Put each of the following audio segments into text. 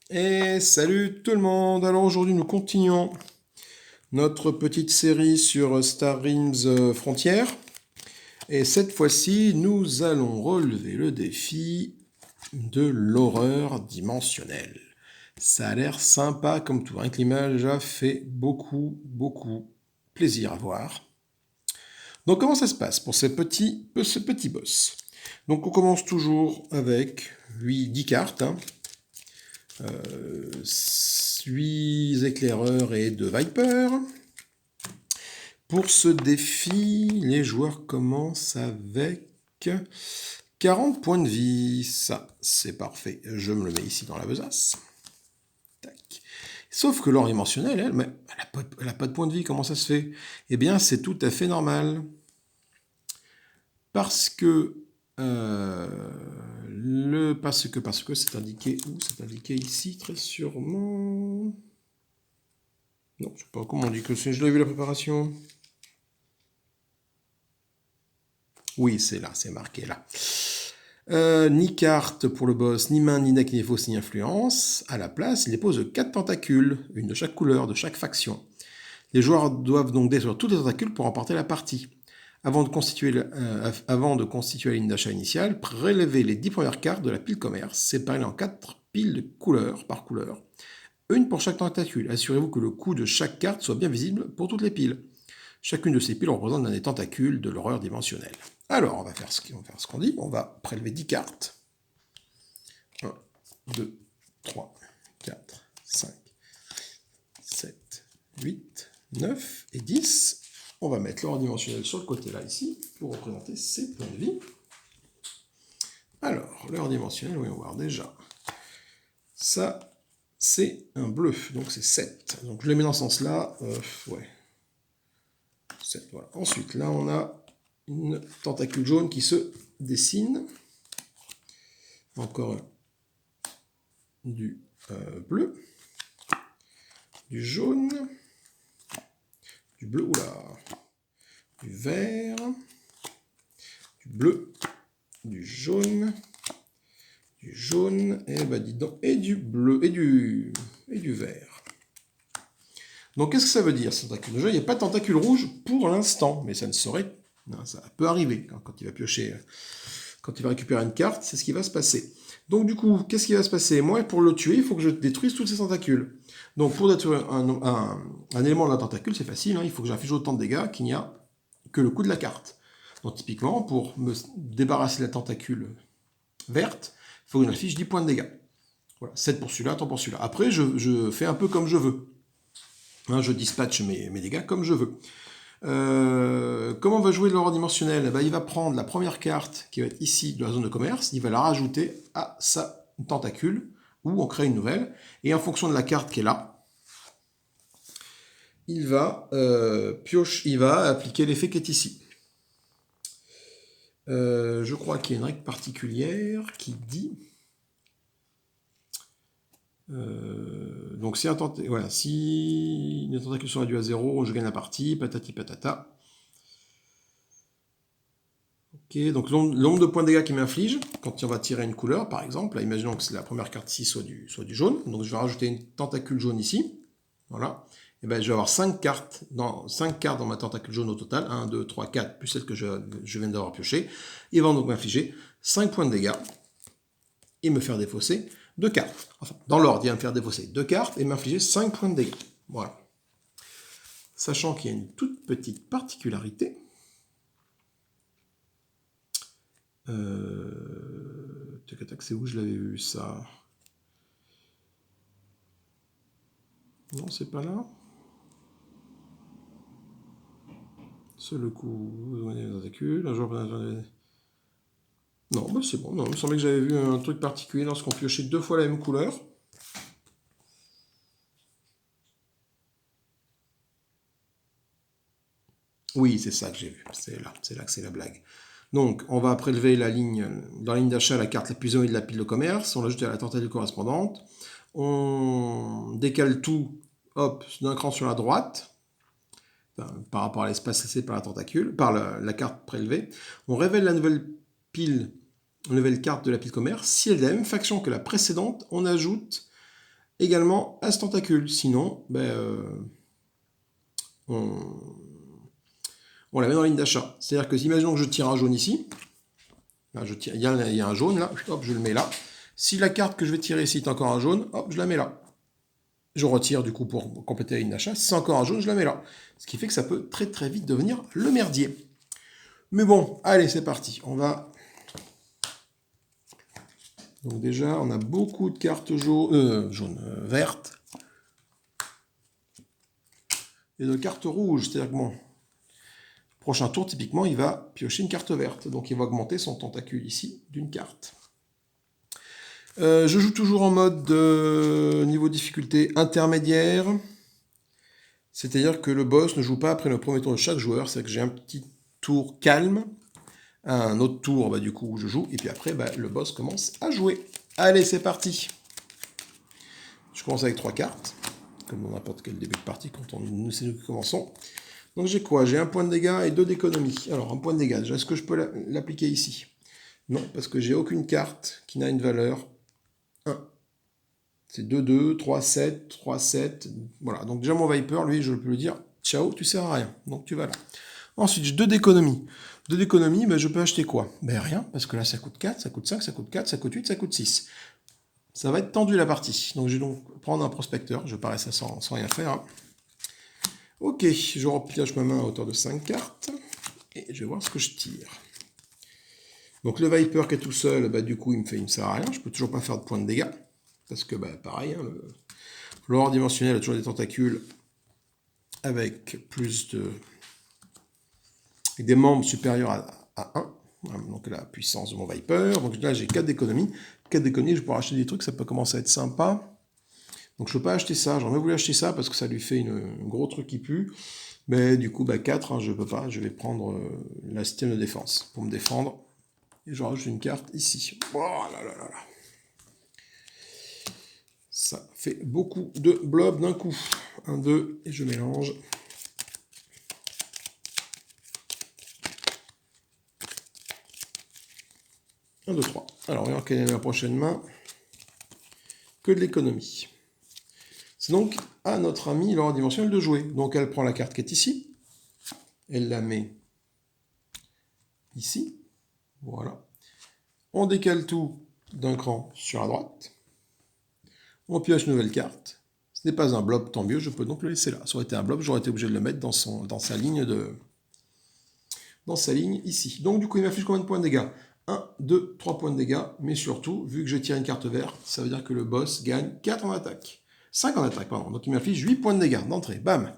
Et salut tout le monde! Alors aujourd'hui nous continuons notre petite série sur Star Realms Frontières. Et cette fois-ci nous allons relever le défi de l'horreur dimensionnelle. Ça a l'air sympa comme tout, hein, que l'image a fait beaucoup plaisir à voir. Donc comment ça se passe pour ce petit boss? Donc on commence toujours avec 10 cartes, hein. 8 éclaireurs et 2 vipers. Pour ce défi, les joueurs commencent avec 40 points de vie. Ça, c'est parfait. Je me le mets ici dans la besace. Tac. Sauf que l'or dimensionnel, elle n'a pas de points de vie. Comment ça se fait? Eh bien, c'est tout à fait normal. Parce que c'est indiqué où? C'est indiqué ici, très sûrement. Non, je sais pas comment on dit que c'est. Je l'ai vu la préparation. Oui, c'est là, c'est marqué là. Ni carte pour le boss, ni main, ni deck, ni fausse, ni influence. À la place, il dépose 4 tentacules, une de chaque couleur, de chaque faction. Les joueurs doivent donc détruire tous les tentacules pour remporter la partie. Avant de constituer la ligne d'achat initiale, prélevez les 10 premières cartes de la pile commerce, séparez-les en 4 piles de couleurs par couleur. Une pour chaque tentacule. Assurez-vous que le coût de chaque carte soit bien visible pour toutes les piles. Chacune de ces piles représente l'un des tentacules de l'horreur dimensionnelle. Alors, on va faire ce qu'on dit. On va prélever 10 cartes. 1, 2, 3, 4, 5, 7, 8, 9 et 10. On va mettre l'horreur dimensionnelle sur le côté là, ici, pour représenter ses points de vie. Alors, l'horreur dimensionnelle, voyons voir déjà. Ça, c'est un bleu, donc c'est 7. Donc je les mets dans ce sens-là. Ouais. 7, voilà. Ensuite, là, on a une tentacule jaune qui se dessine. Encore du bleu, du jaune, du bleu, oula, du vert, du bleu, du jaune, et bah dis donc, et du bleu, et du vert. Donc qu'est-ce que ça veut dire, ce tentacule? Déjà, il n'y a pas de tentacule rouge pour l'instant, mais ça ne saurait, ça peut arriver quand il va piocher, quand il va récupérer une carte, c'est ce qui va se passer. Donc du coup, qu'est-ce qui va se passer? Moi, pour le tuer, il faut que je détruise tous ces tentacules. Donc pour détruire un élément de la tentacule, c'est facile, hein, il faut que j'inflige autant de dégâts qu'il n'y a que le coût de la carte. Donc typiquement, pour me débarrasser de la tentacule verte, il faut que j'inflige 10 points de dégâts. Voilà, 7 pour celui-là, tant pour celui-là. Après, je fais un peu comme je veux. Hein, je dispatche mes dégâts comme je veux. Comment on va jouer l'horreur dimensionnelle? Il va prendre la première carte qui va être ici de la zone de commerce, il va la rajouter à sa tentacule, ou on crée une nouvelle, et en fonction de la carte qui est là, il va appliquer l'effet qui est ici. Je crois qu'il y a une règle particulière qui dit... donc si les tentacules sont réduits à 0, je gagne la partie, patati patata. Ok, donc le nombre de points de dégâts qu'il m'inflige, quand on va tirer une couleur par exemple, là, imaginons que la première carte ici soit du jaune, donc je vais rajouter une tentacule jaune ici, voilà, et ben je vais avoir 5 cartes dans ma tentacule jaune au total, 1, 2, 3, 4, plus celle que je viens d'avoir pioché, ils vont donc m'infliger 5 points de dégâts, et me faire défausser 2 cartes. Enfin, dans l'ordre, il va me faire défausser 2 cartes, et m'infliger 5 points de dégâts. Voilà. Sachant qu'il y a une toute petite particularité, c'est où je l'avais vu ça? Non, c'est pas là. Seul coup, vous donnez les tentacules, un joueur peut... Non, bah c'est bon, non, il me semblait que j'avais vu un truc particulier lorsqu'on piochait 2 fois la même couleur. Oui, c'est ça que j'ai vu, c'est là que c'est la blague. Donc, on va prélever la ligne, dans la ligne d'achat, la carte la plus éloignée de la pile de commerce, on l'ajoute à la tentacule correspondante, on décale tout, hop, d'un cran sur la droite, par rapport à l'espace laissé par la tentacule, par la carte prélevée, on révèle la nouvelle carte de la pile commerce. Si elle est de la même faction que la précédente, on ajoute également à ce tentacule. Sinon, on la met dans la ligne d'achat. C'est-à-dire que, imaginons que je tire un jaune ici. Là, il y a un jaune là, hop, je le mets là. Si la carte que je vais tirer ici est encore un jaune, hop, je la mets là. Je retire du coup pour compléter la ligne d'achat. Si c'est encore un jaune, je la mets là. Ce qui fait que ça peut très très vite devenir le merdier. Mais bon, allez, c'est parti. On va... Donc déjà, on a beaucoup de cartes vertes. Et de cartes rouges. C'est-à-dire que bon, prochain tour, typiquement, il va piocher une carte verte. Donc il va augmenter son tentacule ici d'une carte. Je joue toujours en mode niveau difficulté intermédiaire. C'est-à-dire que le boss ne joue pas après le premier tour de chaque joueur. C'est-à-dire que j'ai un petit tour calme, un autre tour du coup où je joue, et puis après le boss commence à jouer. Allez, c'est parti. Je commence avec 3 cartes, comme dans n'importe quel début de partie quand c'est nous qui commençons. Donc j'ai quoi? J'ai un point de dégâts et 2 d'économie. Alors un point de dégâts, est-ce que je peux l'appliquer ici? Non, parce que j'ai aucune carte qui n'a une valeur 1. C'est 2, 2, 3, 7, 3, 7. Voilà, donc déjà mon Viper, lui, je peux lui dire, ciao, tu sers à rien. Donc tu vas là. Ensuite, j'ai 2 d'économie. 2 d'économie, je peux acheter quoi? Rien, parce que là, ça coûte 4, ça coûte 5, ça coûte 4, ça coûte 8, ça coûte 6. Ça va être tendu la partie. Donc je vais donc prendre un prospecteur. Je parais ça sans rien faire. Hein. Ok, je repioche ma main à hauteur de 5 cartes. Et je vais voir ce que je tire. Donc le Viper qui est tout seul, du coup, il me sert à rien. Je peux toujours pas faire de points de dégâts. Parce que, pareil, hein, l'horreur dimensionnelle a toujours des tentacules avec plus de... avec des membres supérieurs à 1. Donc la puissance de mon Viper. Donc là, j'ai 4 d'économie. 4 d'économie, je pourrais acheter des trucs, ça peut commencer à être sympa. Donc je ne peux pas acheter ça. J'aurais voulu acheter ça parce que ça lui fait un gros truc qui pue. Mais du coup, 4, hein, je ne peux pas. Je vais prendre la système de défense pour me défendre. Et je rajoute une carte ici. Oh là là là là. Ça fait beaucoup de blobs d'un coup. 1, 2, et je mélange. Un, 2, 3. Alors, regarde quelle est la prochaine main. Que de l'économie. C'est donc à notre ami l'horreur dimensionnelle de jouer. Donc elle prend la carte qui est ici. Elle la met ici. Voilà. On décale tout d'un cran sur la droite. On pioche une nouvelle carte. Ce n'est pas un blob, tant mieux, je peux donc le laisser là. Ça aurait été un blob, j'aurais été obligé de le mettre dans sa ligne ici. Donc du coup, il m'affiche combien de points de dégâts? 1, 2, 3 points de dégâts, mais surtout, vu que je tire une carte verte, ça veut dire que le boss gagne 4 en attaque. 5 en attaque, pardon. Donc il m'affiche 8 points de dégâts d'entrée. Bam.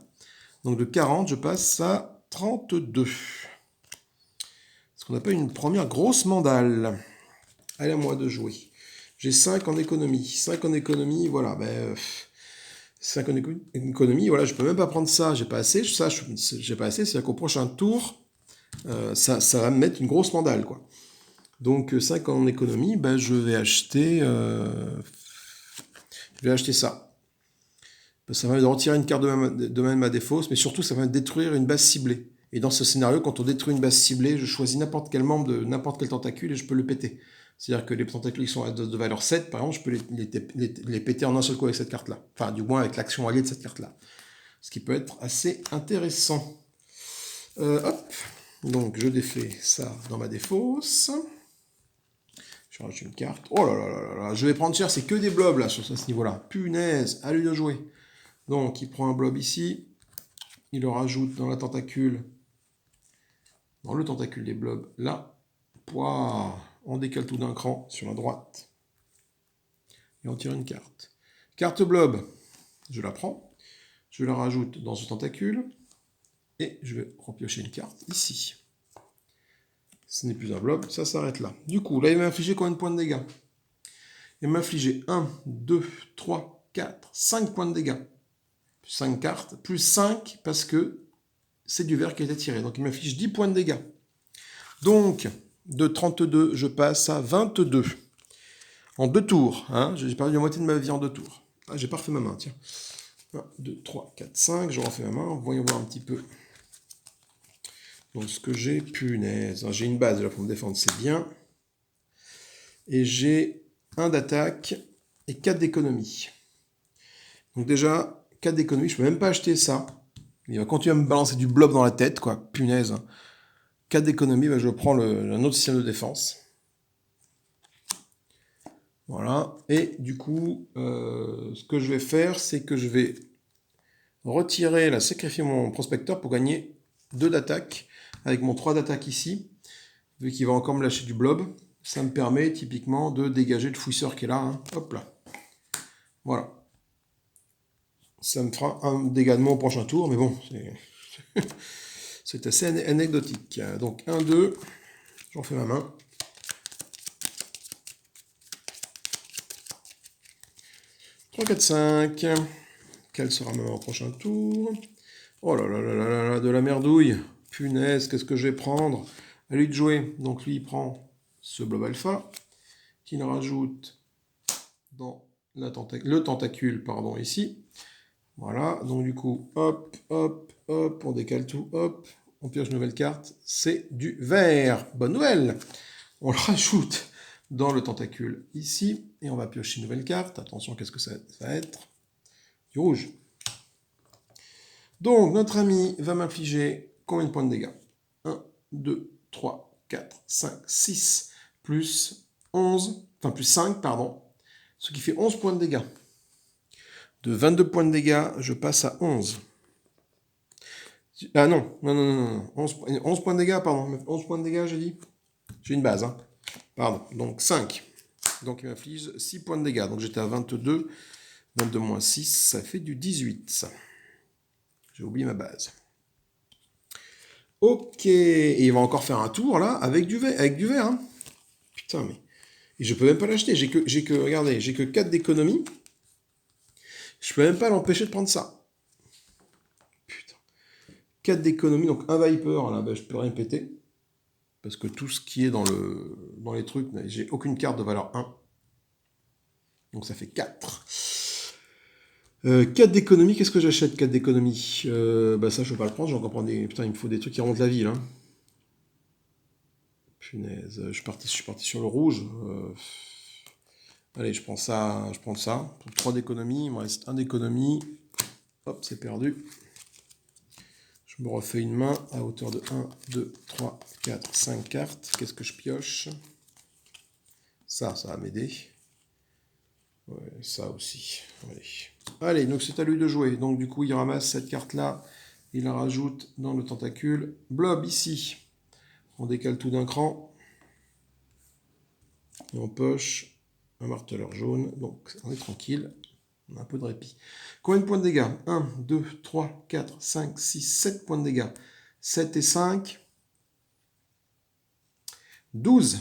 Donc de 40, je passe à 32. Ce qu'on appelle une première grosse mandale. Allez, à moi de jouer. J'ai 5 en économie. 5 en économie, voilà. 5 en économie, voilà, je peux même pas prendre ça. J'ai pas assez. Ça, j'ai pas assez. C'est-à-dire qu'au prochain tour, ça va me mettre une grosse mandale, quoi. Donc 5 en économie, je vais acheter ça. Ça va me retirer une carte de ma défausse, mais surtout ça va me détruire une base ciblée. Et dans ce scénario, quand on détruit une base ciblée, je choisis n'importe quel membre de n'importe quel tentacule et je peux le péter. C'est-à-dire que les tentacules qui sont de valeur 7, par exemple, je peux les péter en un seul coup avec cette carte-là. Enfin, du moins avec l'action alliée de cette carte-là. Ce qui peut être assez intéressant. Hop. Donc je défais ça dans ma défausse. Je rajoute une carte. Oh là là là là, je vais prendre cher, c'est que des blobs là sur ce niveau-là. Punaise, à lui de jouer. Donc il prend un blob ici, il le rajoute dans le tentacule des blobs là. Pouah, on décale tout d'un cran sur la droite. Et on tire une carte. Carte blob, je la prends, je la rajoute dans ce tentacule, et je vais repiocher une carte ici. Ce n'est plus un blob, ça s'arrête là. Du coup, là il m'a infligé combien de points de dégâts? Il m'a infligé 1, 2, 3, 4, 5 points de dégâts. 5 cartes, plus 5 parce que c'est du vert qui a été tiré. Donc il m'affiche 10 points de dégâts. Donc, de 32, je passe à 22. En 2 tours. Hein, j'ai perdu la moitié de ma vie en 2 tours. Ah, j'ai pas refait ma main, tiens. 1, 2, 3, 4, 5. Je refais ma main. Voyons voir un petit peu. Donc ce que j'ai, punaise. J'ai une base là pour me défendre, c'est bien. Et j'ai 1 d'attaque et 4 d'économie. Donc déjà, 4 d'économie, je peux même pas acheter ça. Il va continuer à me balancer du blob dans la tête, quoi. Punaise. 4 d'économie, bah, je prends un autre système de défense. Voilà. Et du coup, ce que je vais faire, c'est que je vais retirer, là, sacrifier mon prospecteur pour gagner 2 d'attaque. Avec mon 3 d'attaque ici, vu qu'il va encore me lâcher du blob, ça me permet typiquement de dégager le fouisseur qui est là. Hein. Hop là. Voilà. Ça me fera un dégât de moins au prochain tour, mais bon, c'est assez anecdotique. Donc 1, 2, j'en fais ma main. 3, 4, 5. Quel sera ma main au prochain tour? Oh là là là là là, de la merdouille. Punaise, qu'est-ce que je vais prendre? À lui de jouer. Donc lui, il prend ce blob alpha, qu'il rajoute dans le tentacule, pardon, ici. Voilà, donc du coup, hop, hop, hop, on décale tout, hop, on pioche une nouvelle carte, c'est du vert. Bonne nouvelle! On le rajoute dans le tentacule ici, et on va piocher une nouvelle carte. Attention, qu'est-ce que ça va être? Du rouge. Donc, notre ami va m'infliger combien de points de dégâts? 1, 2, 3, 4, 5, 6, plus 11, enfin plus 5, pardon, ce qui fait 11 points de dégâts. De 22 points de dégâts, je passe à 11. Ah non, non, non, non, non. 11 points de dégâts, pardon. 11 points de dégâts, j'ai dit. J'ai une base, hein. Pardon, donc 5. Donc il m'inflige 6 points de dégâts. Donc j'étais à 22. 22 moins 6, ça fait du 18. Ça. J'ai oublié ma base. Ok, et il va encore faire un tour, là, avec du vert. Hein. Putain, mais... Et je peux même pas l'acheter. Regardez, j'ai que 4 d'économie. Je peux même pas l'empêcher de prendre ça. 4 d'économie, donc un Viper, là, ben, je peux rien péter. Parce que tout ce qui est dans les trucs, j'ai aucune carte de valeur 1. Donc ça fait 4. 4 d'économie, qu'est-ce que j'achète 4 d'économie bah ça je peux pas le prendre, j'en comprends des. Putain, il me faut des trucs qui remontent la ville. Hein. Punaise, je suis parti sur le rouge. Allez, je prends ça. Pour 3 d'économie, il me reste 1 d'économie. Hop, c'est perdu. Je me refais une main à hauteur de 1, 2, 3, 4, 5 cartes. Qu'est-ce que je pioche? Ça va m'aider. Ouais, ça aussi. Allez, donc c'est à lui de jouer. Donc du coup, il ramasse cette carte-là. Il la rajoute dans le tentacule. Blob ici. On décale tout d'un cran. Et on poche un marteleur jaune. Donc on est tranquille. On a un peu de répit. Combien de points de dégâts? 1, 2, 3, 4, 5, 6, 7 points de dégâts. 7 et 5. 12.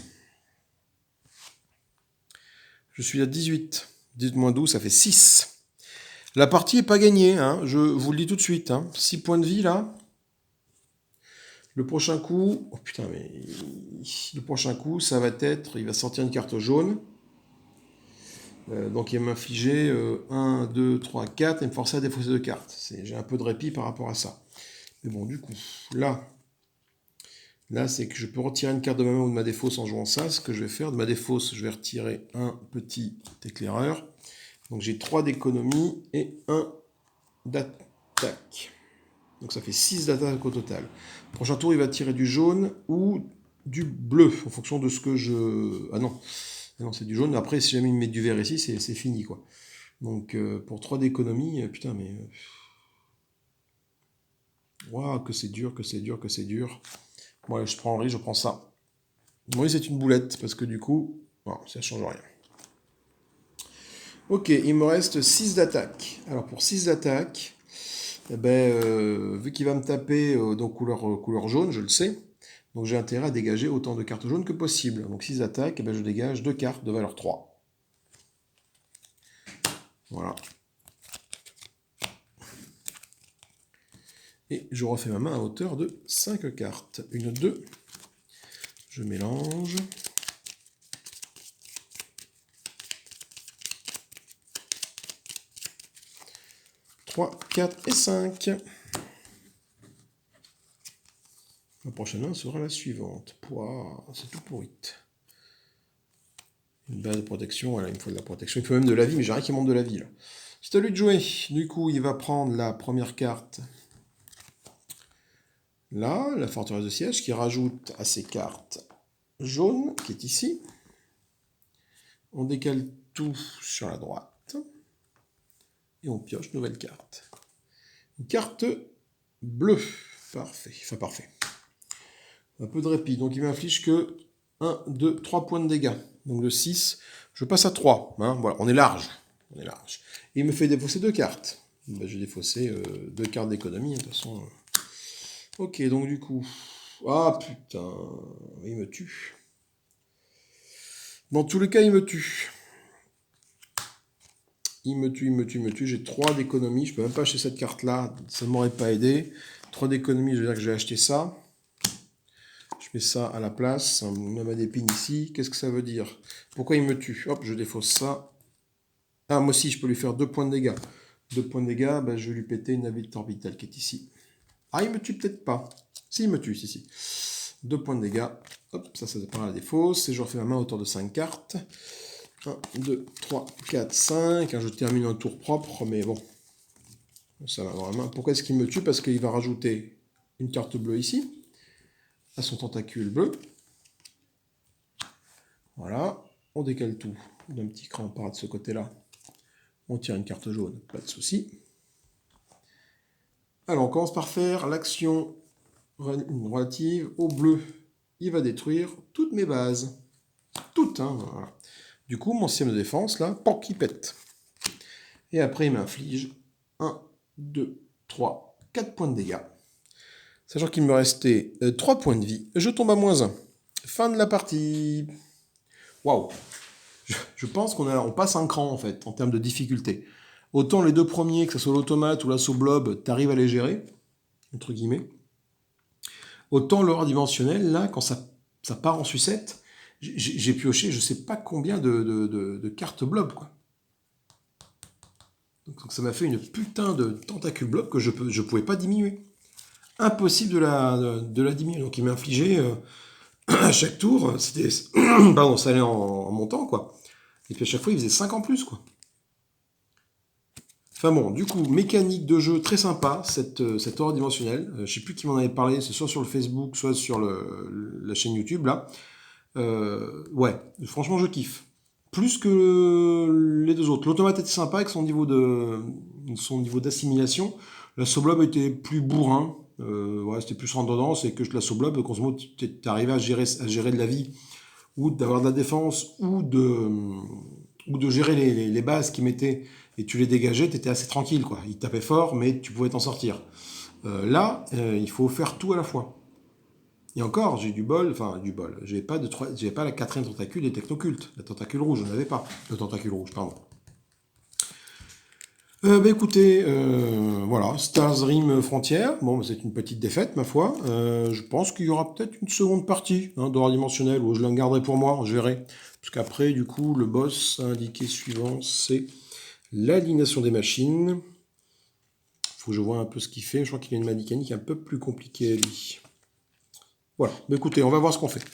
Je suis à 18. 18 moins 12, ça fait 6. La partie n'est pas gagnée, hein. Je vous le dis tout de suite. Hein. 6 points de vie, là. Le prochain coup... Oh putain, mais... Le prochain coup, ça va être... Il va sortir une carte jaune. Donc il va m'infliger 1, 2, 3, 4 et me forcer à défausser 2 cartes. J'ai un peu de répit par rapport à ça. Mais bon, du coup, là c'est que je peux retirer une carte de ma main ou de ma défausse en jouant ça. Ce que je vais faire, de ma défausse, je vais retirer un petit éclaireur. Donc j'ai 3 d'économie et 1 d'attaque. Donc ça fait 6 d'attaque au total. Prochain tour, il va tirer du jaune ou du bleu, en fonction de ce que je... Ah non, c'est du jaune. Après, si jamais il me met du vert ici, c'est fini, quoi. Donc, pour 3 d'économie, putain, mais... Waouh, que c'est dur. Bon, allez, je prends le riz, je prends ça. Oui, c'est une boulette, parce que du coup, bon, ça change rien. Ok, il me reste 6 d'attaque. Alors, pour 6 d'attaque, eh ben, vu qu'il va me taper donc couleur jaune, je le sais, donc j'ai intérêt à dégager autant de cartes jaunes que possible. Donc 6 attaques, eh ben, je dégage 2 cartes de valeur 3. Voilà. Et je refais ma main à hauteur de 5 cartes. Une, 2. Je mélange. Trois, 4 et 5. La prochaine main sera la suivante. Pouah, c'est tout pourri. Une base de protection, voilà, il me faut de la protection. Il faut même de la vie, mais j'ai rien qui monte de la vie là. C'est à lui de jouer. Du coup, il va prendre la première carte. Là, la forteresse de siège, qui rajoute à ses cartes jaune, qui est ici. On décale tout sur la droite. Et on pioche nouvelle carte. Une carte bleue. Parfait. Enfin, parfait. Un peu de répit. Donc, il m'inflige que 1, 2, 3 points de dégâts. Donc, de 6, je passe à 3. Hein, voilà, on est large. On est large. Et il me fait défausser 2 cartes. Ben, je vais défausser 2 cartes d'économie. De toute façon. Ok, donc du coup... Ah, putain. Il me tue. Dans tous les cas, il me tue. Il me tue. J'ai 3 d'économie. Je peux même pas acheter cette carte-là. Ça ne m'aurait pas aidé. 3 d'économie, je veux dire que je vais acheter ça. Je mets ça à la place. Même à d'épines ici. Qu'est-ce que ça veut dire? Pourquoi il me tue? Hop, je défausse ça. Ah, moi aussi, je peux lui faire 2 points de dégâts. 2 points de dégâts, ben, je vais lui péter une navette orbitale qui est ici. Ah, il me tue peut-être pas. Si, il me tue, si. 2 points de dégâts. Hop, ça part à la défausse. Et je refais ma main à hauteur de 5 cartes. 1, 2, 3, 4, 5. Je termine un tour propre, mais bon. Ça va dans la main. Pourquoi est-ce qu'il me tue? Parce qu'il va rajouter une carte bleue ici. À son tentacule bleu. Voilà. On décale tout d'un petit cran, on part de ce côté-là. On tire une carte jaune, pas de souci. Alors, on commence par faire l'action relative au bleu. Il va détruire toutes mes bases. Toutes, hein, voilà. Du coup, mon système de défense, là, POC, il pète. Et après, il m'inflige 1, 2, 3, 4 points de dégâts. Sachant qu'il me restait 3 points de vie, je tombe à -1. Fin de la partie. Waouh! Je pense qu'on passe un cran, en fait, en termes de difficulté. Autant les 2 premiers, que ce soit l'automate ou l'assaut blob, t'arrives à les gérer, entre guillemets. Autant l'horreur dimensionnelle, là, quand ça part en sucette, j'ai pioché je sais pas combien de cartes blob, quoi. Donc ça m'a fait une putain de tentacule blob que je pouvais pas diminuer. Impossible de la diminuer. Donc il m'a infligé à chaque tour, c'était pardon, ça allait en montant, quoi. Et puis à chaque fois, il faisait 5 en plus, quoi. Enfin bon, du coup, mécanique de jeu très sympa, cette horreur dimensionnelle. Je sais plus qui m'en avait parlé, c'est soit sur le Facebook, soit sur la chaîne YouTube, là. Ouais, franchement, je kiffe. Plus que les deux autres. L'automate était sympa avec son niveau d'assimilation. La Soblob était plus bourrin. Ouais, c'était plus redondant. C'est que la Soblob, grosso modo, tu arrivais à gérer de la vie, ou d'avoir de la défense, ou de gérer les bases qu'ils mettaient, et tu les dégageais, tu étais assez tranquille, quoi. Ils tapaient fort, mais tu pouvais t'en sortir. Là, il faut faire tout à la fois. Et encore, j'ai du bol, enfin du bol. J'avais pas la 4e tentacule des technocultes. La tentacule rouge, je n'en avais pas. Le tentacule rouge, pardon. Bah écoutez, voilà, Starsrim Frontier. Bon, c'est une petite défaite, ma foi. Je pense qu'il y aura peut-être une seconde partie d'horreur dimensionnelle où je la garderai pour moi, je verrai. Parce qu'après, du coup, le boss indiqué suivant, c'est l'alignation des machines. Faut que je vois un peu ce qu'il fait. Je crois qu'il a une mécanique un peu plus compliquée, lui. Voilà, bah écoutez, on va voir ce qu'on fait.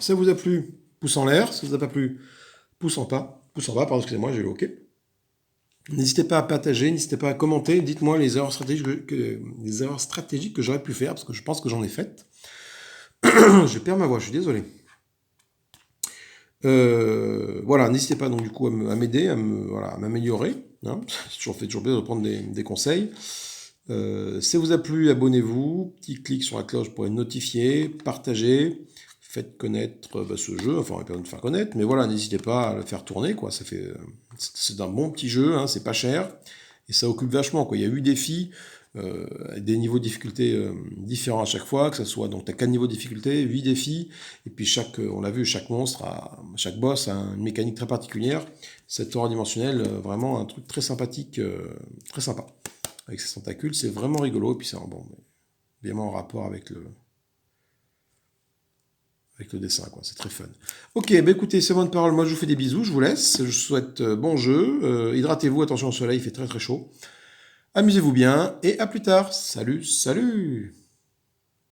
Si ça vous a plu, pouce en l'air. Si ça vous a pas plu, pouce en bas, pardon, excusez-moi, j'ai eu OK. N'hésitez pas à partager, n'hésitez pas à commenter. Dites-moi les erreurs stratégiques que j'aurais pu faire, parce que je pense que j'en ai faites. Je perds ma voix, je suis désolé. Voilà, n'hésitez pas donc du coup à m'aider, à m'améliorer. Hein. Fait toujours plaisir de prendre des conseils. Si ça vous a plu, abonnez-vous, petit clic sur la cloche pour être notifié, partagez, faites connaître ce jeu, enfin on va pas le faire connaître, mais voilà, n'hésitez pas à le faire tourner, quoi. C'est un bon petit jeu, hein, c'est pas cher, et ça occupe vachement, quoi. Il y a 8 défis, des niveaux de difficulté différents à chaque fois, que ce soit, donc tu as 4 niveaux de difficulté, 8 défis, et puis on l'a vu, chaque monstre, chaque boss a une mécanique très particulière. Cette horreur dimensionnelle, vraiment un truc très sympathique, très sympa. Avec ses tentacules, c'est vraiment rigolo, et puis c'est évidemment en rapport avec le dessin, quoi. C'est très fun. Ok, bah écoutez, c'est bonne parole, moi je vous fais des bisous, je vous laisse, je vous souhaite bon jeu, hydratez-vous, attention au soleil, il fait très très chaud. Amusez-vous bien, et à plus tard. Salut, salut!